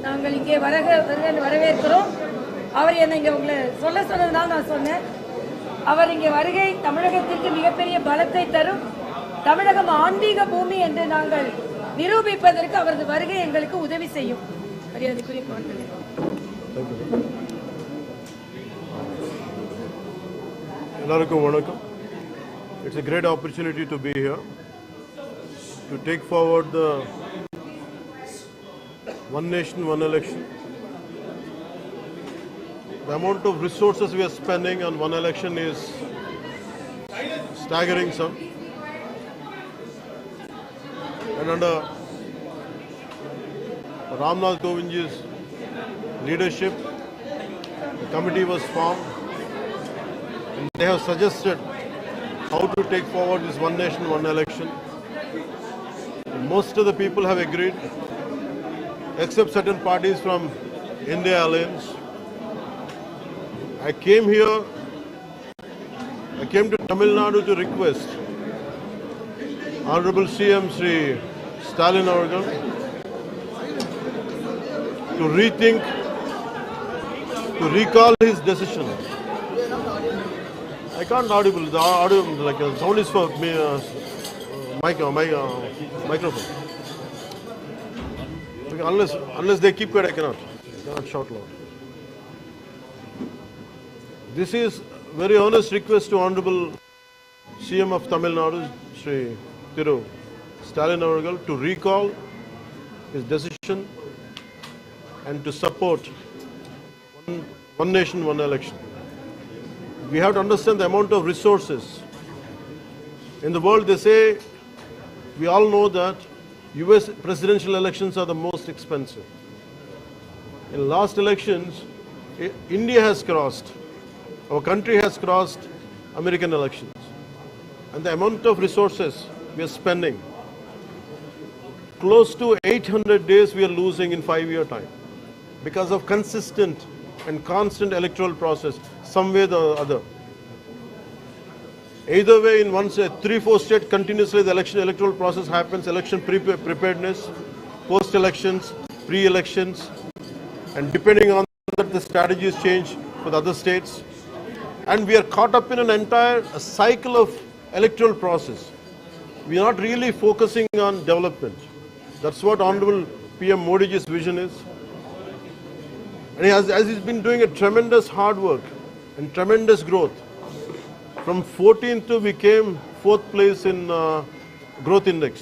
நாங்கள் இங்கே வரவேற்கிறோம். அவர் என்னை இங்கே உங்களை சொன்னதுதான் நான் சொன்னேன். அவர் இங்கே வருகை தமிழகத்திற்கு மிகப்பெரிய பலத்தை தரும், தமிழகம் ஆன்மீக பூமி என்று நாங்கள் நிரூபிப்பதற்கு அவரது வருகை எங்களுக்கு உதவி செய்யும். மரியாதைக்குரிய எல்லாருக்கும் வணக்கம். It's a great opportunity to be here to take forward the one nation, one election. The amount of resources we are spending on one election is staggering some. And under Ramnath Kovindji's leadership, the committee was formed and they have suggested how to take forward this one nation, one election. And most of the people have agreed, except certain parties from India Alliance. I came to Tamil Nadu to request Honorable CM Sri Stalin Avargal to rethink, to recall his decision. I can't audible. The audio, like sound is for me, microphone. Unless they keep quiet, I cannot shout loud. This is very earnest request to Honorable CM of Tamil Nadu, Sri Thiru Stalin Avargal, to recall his decision and to support one nation, one election. We have to understand the amount of resources. In the world, they say, we all know that US presidential elections are the most expensive. In last elections, India has crossed, our country has crossed American elections. And the amount of resources we are spending, close to 800 days we are losing in 5-year time because of consistent and constant electoral process, some way or other. Either way, in one state, 3-4 states continuously the electoral process happens, election preparedness, post-elections, pre-elections, and depending on that the strategies change for the other states. And we are caught up in an entire cycle of electoral process. We are not really focusing on development. That's what Honorable PM Modi's vision is. And as he's been doing a tremendous hard work and tremendous growth. From 14th to we came 4th place in growth index.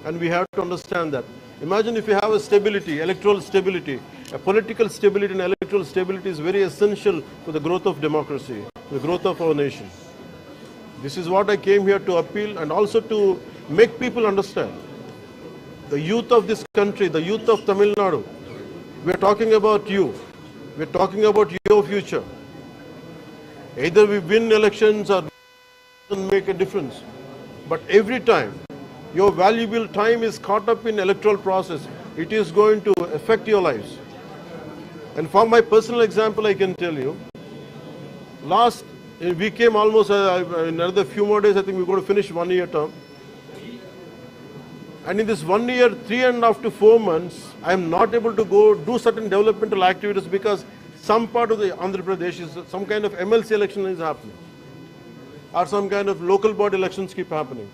And we have to understand that. Imagine if you have a stability, electoral stability, a political stability and electoral stability is very essential for the growth of democracy, for the growth of our nation. This is what I came here to appeal and also to make people understand. The youth of this country, the youth of Tamil Nadu, we are talking about you. We are talking about your future. Either we win elections or it doesn't make a difference. But every time, your valuable time is caught up in electoral process. It is going to affect your lives. And for my personal example, I can tell you, we came almost in another few more days, I think we're going to finish 1 year term. And in this 1 year, 3.5 to 4 months, I am not able to go do certain developmental activities because some part of the Andhra Pradesh is some kind of MLC election is happening. Or some kind of local board elections keep happening.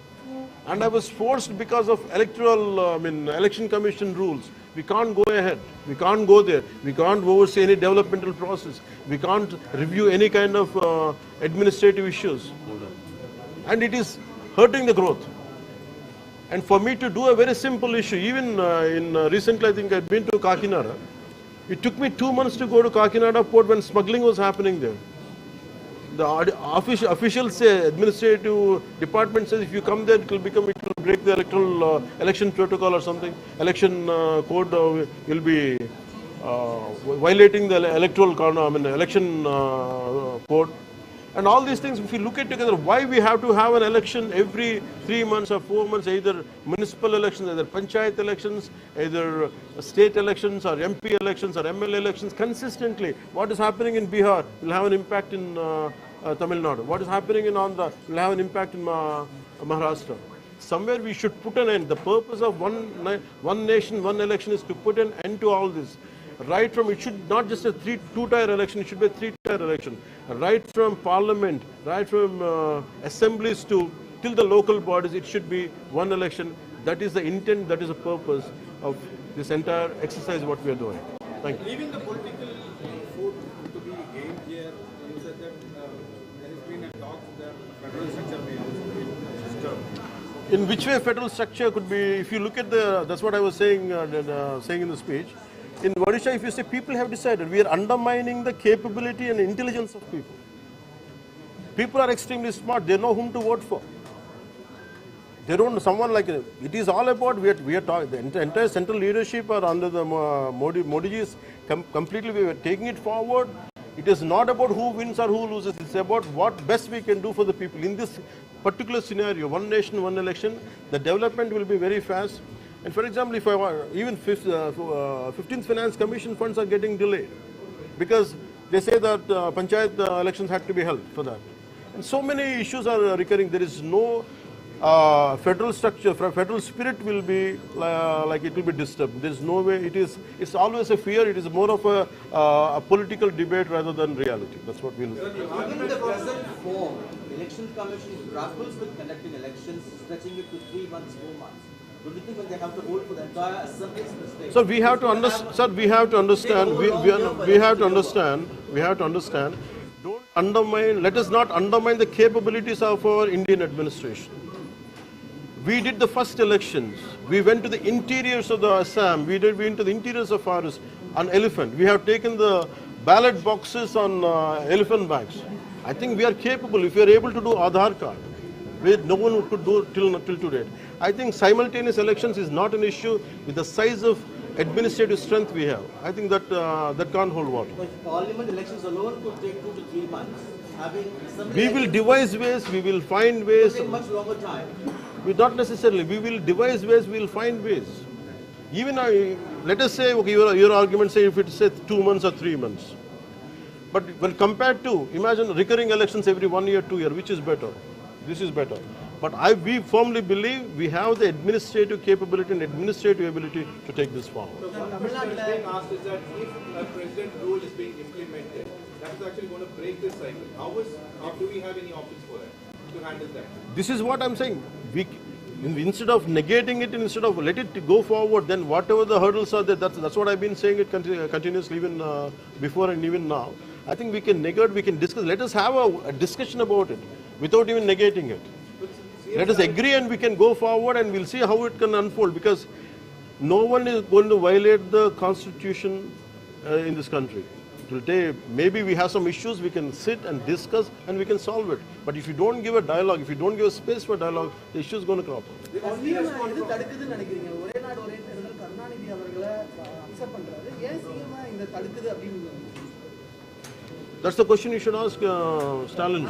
And I was forced because of election commission rules. We can't go ahead. We can't go there. We can't oversee any developmental process. We can't review any kind of administrative issues. And it is hurting the growth. And for me to do a very simple issue, even recently I think I've been to Kakinada. It took me 2 months to go to Kakinada port when smuggling was happening there. The officials say, administrative department says if you come there, it will break the election protocol or something. Election code will be violating the election code. And all these things, if you look at together, why we have to have an election every 3 months or 4 months, either municipal elections, either panchayat elections, either state elections or MP elections or MLA elections consistently. What is happening in Bihar will have an impact in Tamil Nadu. What is happening in Andhra will have an impact in Maharashtra. somewhere we should put an end. The purpose of one nation, one election is to put an end to all this. Right from, it should not just a two-tier election, it should be a three-tier election. Right from parliament, right from assemblies to till the local bodies, it should be one election. That is the intent, that is the purpose of this entire exercise what we are doing. Thank you. Leaving the political food to be gained here, you said that there has been a talk that federal structure may also be disturbed. In which way federal structure could be, if you look at the, that's what I was saying, saying in the speech. In Odisha, if you say people have decided, we are undermining the capability and intelligence of people. People are extremely smart, they know whom to vote for. They don't, someone like, it is all about, we are talking, the entire central leadership are under the Modi ji's completely, we are taking it forward. It is not about who wins or who loses, it's about what best we can do for the people. In this particular scenario, one nation, one election, the development will be very fast. And for example, if even 15th Finance Commission funds are getting delayed because they say that Panchayat elections had to be held for that. And so many issues are recurring. There is no federal structure, federal spirit will be like it will be disturbed. There is no way. It's always a fear. It is more of a political debate rather than reality. That's what we look at. Even in the present form, Election Commission grapples with conducting elections, stretching it to 3 months, 4 months. Do you think when they have to hold for the entire assembly's mistake? So we have to understand. Sir, we have to understand. We have to understand. We have to understand. Don't undermine. Let us not undermine the capabilities of our Indian administration. We did the first elections. We went to the interiors of the Assam. We went to the interiors of forest on elephant. We have taken the ballot boxes on elephant bags. I think we are capable. If we are able to do Aadhaar card, which no one could do till today. I think simultaneous elections is not an issue with the size of administrative strength we have. I think that that can't hold water. But parliament elections alone could take 2 to 3 months. We will devise ways. We will find ways. It will take much longer time. Not necessarily. We will devise ways. We will find ways. Even let us say, okay, your argument say if it's 2 months or 3 months. But when compared to, imagine recurring elections every 1 year, 2 years, which is better? This is better. But we firmly believe we have the administrative capability and administrative ability to take this forward. So one question is being asked is that if a president rule is being implemented, that is actually going to break this cycle. How do we have any options for that, to handle that? This is what I'm saying. Instead of negating it, instead of let it go forward, then whatever the hurdles are there, that's what I've been saying it continuously even before and even now. I think we can negate, we can discuss. Let us have a discussion about it without even negating it. Let us agree and we can go forward and we'll see how it can unfold, because no one is going to violate the constitution in this country. It will take, maybe we have some issues, we can sit and discuss and we can solve it. But if you don't give a dialogue, if you don't give a space for dialogue, the issue is going to crop up. That's the question you should ask Stalin.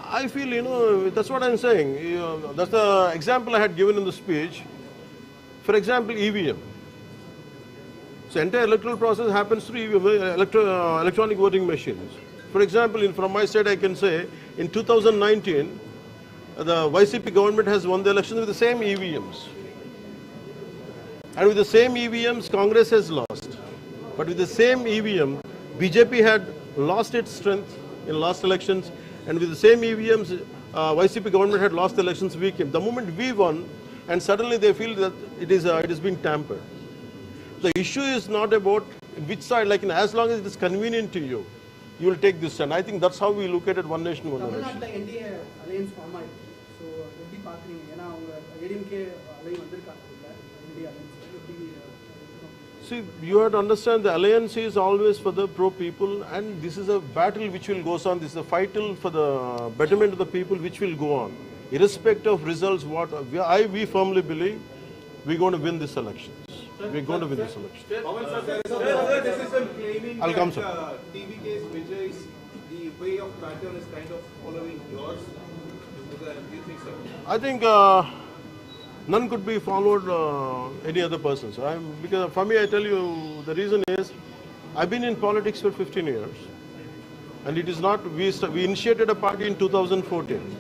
I feel, that's what I'm saying. That's the example I had given in the speech. For example, EVM. So entire electoral process happens through electronic voting machines. For example, from my side, I can say in 2019, the YCP government has won the elections with the same EVMs. And with the same EVMs, Congress has lost. But with the same EVM, BJP had lost its strength in last elections. And with the same EVMs, YCP government had lost the elections. We came. The moment we won, and suddenly they feel that it is being tampered. The issue is not about which side, like as long as it is convenient to you, you will take this. And I think that's how we look at it, one nation, one election. See, you have to understand the alliance is always for the pro-people, and this is a battle which will go on. This is a fight for the betterment of the people which will go on. Irrespective of results, we firmly believe we're going to win this election. We're going to win this election. I'll come, sir. TV case Vijay's, the way of pattern is kind of following yours. Do you think so? I think none could be followed any other person. So because for me, I tell you, the reason is I've been in politics for 15 years. And it is not, we initiated a party in 2014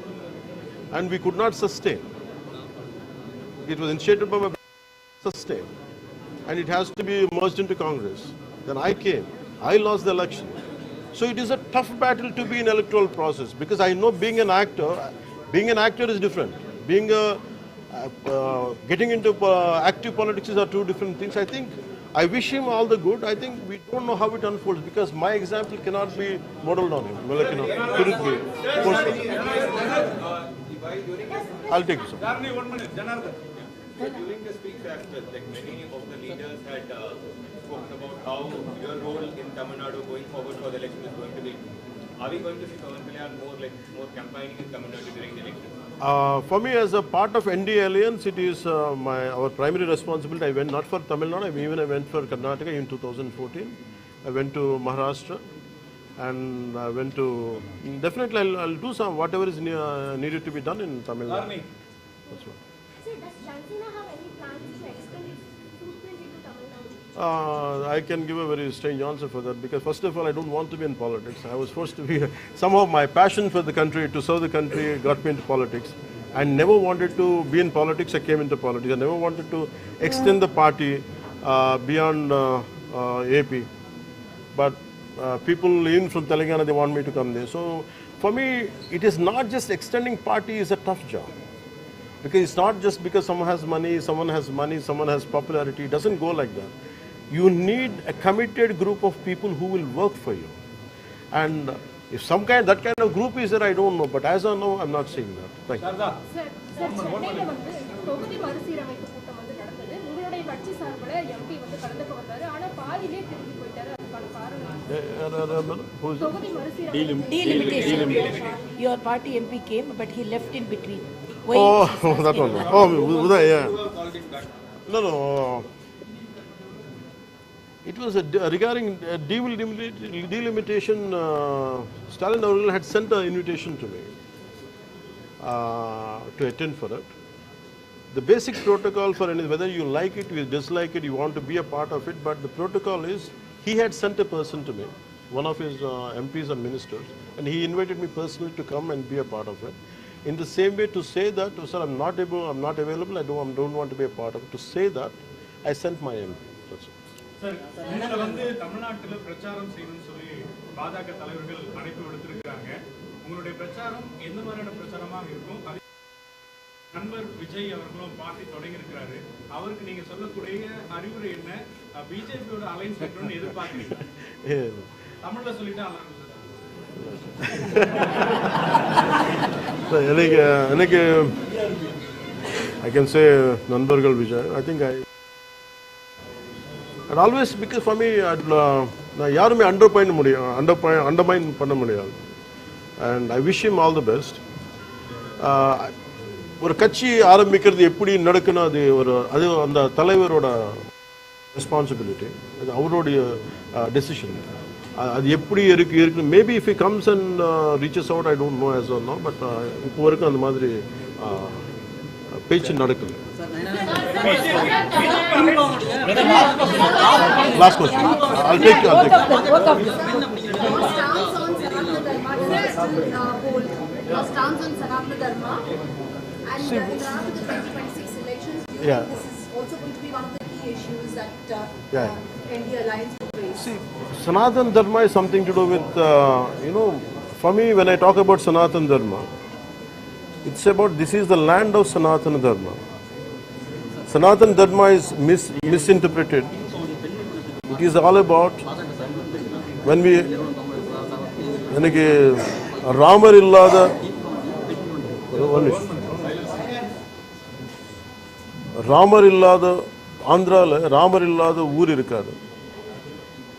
and we could not sustain. It was initiated by my sustain and it has to be merged into Congress. Then I came, I lost the election. So it is a tough battle to be in electoral process because I know being an actor is different. Being getting into active politics are two different things. I think I wish him all the good. I think we don't know how it unfolds because my example cannot be modeled on him. Well, could it be? I'll take this. During the speech as well, like many of the leaders had spoken about how your role in Tamil Nadu going forward for the election is going to be. Are we going to see Pawan Kalyan more campaigning in Tamil Nadu during the election? For me, as a part of NDA alliance, it is our primary responsibility. I went not for Tamil Nadu, I went for Karnataka in 2014. I went to Maharashtra, and I went to. Definitely, I'll do some whatever is needed to be done in Tamil Nadu. That's what. Sir, does Shansina have any plans to extend its footprint into Tamil Nadu? I can give a very strange answer for that because first of all, I don't want to be in politics. I was forced to be. Somehow my passion for the country, to serve the country, got me into politics. I never wanted to be in politics. I came into politics. I never wanted to extend the party beyond AP. But people even from Telangana, they want me to come there. So for me, it is not just extending party is a tough job. Because it's not just because someone has money, someone has popularity. It doesn't go like that. You need a committed group of people who will work for you. And if that kind of group is there, I don't know. But as I know, I'm not seeing that. Thank you. Sir, சென்னையில வந்து தொகுதி மறுசீரமைப்பு கூட்டம் வந்து நடந்தது. உங்களுடைய கட்சி சார்புல MP வந்து கலந்துக்க வந்தாரு. ஆனா பாதியிலே திரும்பி போயிட்டாரு. அதுக்கான காரணம் தொகுதி மறுசீரமைப்பு Delimitation. Your party MP came, but he left in between. Why? That one. Oh, Uday, yeah. No. It was regarding delimitation. Stalin Aurel had sent an invitation to me to attend for it. The basic protocol for any, whether you like it, you dislike it, you want to be a part of it, but the protocol is he had sent a person to me, one of his MPs and ministers, and he invited me personally to come and be a part of it. In the same way, to say that, sir, I'm not available, I don't want to be a part of it. To say that, I sent my MP. That's it. Sir, உங்களை வந்து தமிழ்நாட்டில் பிரச்சாரம் செய்யணும்னு சொல்லி பாஜக தலைவர்கள் அழைப்பு விடுத்திருக்கிறாங்க. உங்களுடைய பிரச்சாரம் எந்த மாதிரியான பிரச்சாரமாக இருக்கும்? நண்பர் விஜய் அவர்களும் பார்ட்டி தொடங்கி இருக்கிறாரு. அவருக்கு நீங்க சொல்லக்கூடிய அறிவுரை என்ன? பிஜேபியோட அலைன்ஸ் பெற்றோன்னு எதிர்பார்க்கிறீங்க? தமிழ்ல சொல்லிட்டா எனக்கு I can say நண்பர்கள் Vijay. I think and always, because for me, நான் யாருமே undermine பண்ண முடியாது. And I wish him all the best. ஒரு கட்சி ஆரம்பிக்கிறது எப்படி நடக்கணும், அது அந்த தலைவரோட ரெஸ்பான்சிபிலிட்டி, அது அவருடைய டெசிஷன். அது எப்படி இருக்கு maybe if he comes and reaches out, I don't know as of now, but இப்போ வரைக்கும் அந்த மாதிரி பேச்சு நடக்குது. Last question. I'll take both of them. Your stance on Sanatana Dharma stance on Sanatana Dharma and in the run to the 2026 elections, do you think this is also going to be one of the key issues that NDA alliance will face? See, Sanatana Dharma is something to do with, for me, when I talk about Sanatana Dharma, it's about this is the land of Sanatana Dharma. Sanatana Dharma is misinterpreted. It is all about when we எனக்கு ராமர் இல்லாத ஆந்திராவில் ராமர் இல்லாத ஊர் இருக்காது.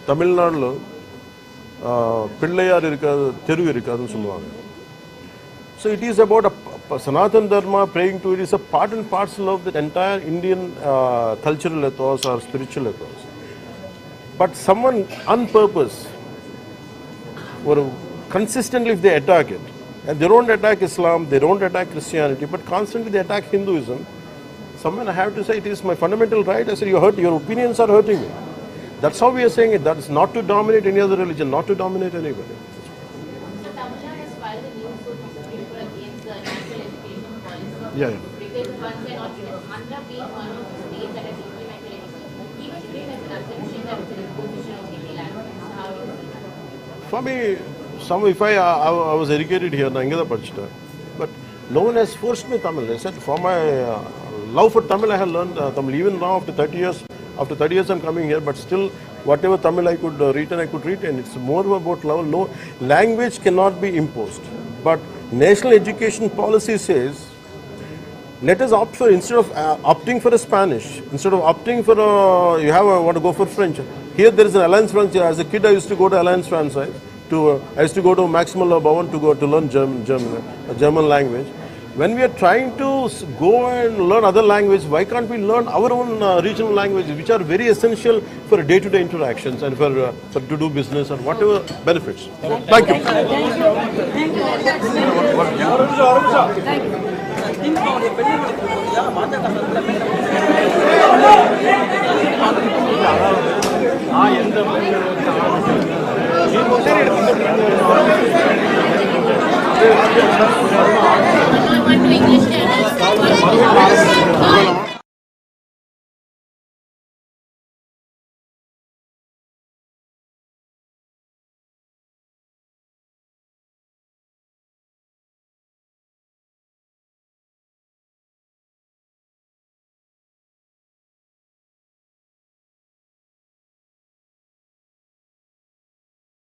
தமிழ்நாட்டில் பிள்ளையார் இருக்காது, தெரு இருக்காதுன்னு சொல்லுவாங்க. So it is about Sanatana Dharma, praying to it is a part and parcel of the entire Indian cultural ethos or spiritual ethos. But someone on purpose, or consistently if they attack it, and they don't attack Islam, they don't attack Christianity, but constantly they attack Hinduism, someone I have to say it is my fundamental right. I said, your opinions are hurting me. That's how we are saying it. That is not to dominate any other religion, not to dominate anybody. Yeah. Because once they're not given, Andhra being one of the states that has implemented it, even today there's an assumption that it's an imposition of Hindi language. So how do you see that? For me, if I was educated here, but no one has forced me Tamil. I said for my love for Tamil, I have learned Tamil. Even now, after 30 years, I'm coming here, but still, whatever Tamil I could read, and it's more about love. No, language cannot be imposed. But national education policy says, let us opt for, instead of opting for a Spanish, instead of opting for want to go for French. Here there is an Alliance French. As a kid, I used to go to Alliance Française. I used to go to Maximal Bauern to learn German language. When we are trying to go and learn other language, why can't we learn our own regional languages, which are very essential for day-to-day interactions and for to do business and whatever benefits. Thank you. English channels.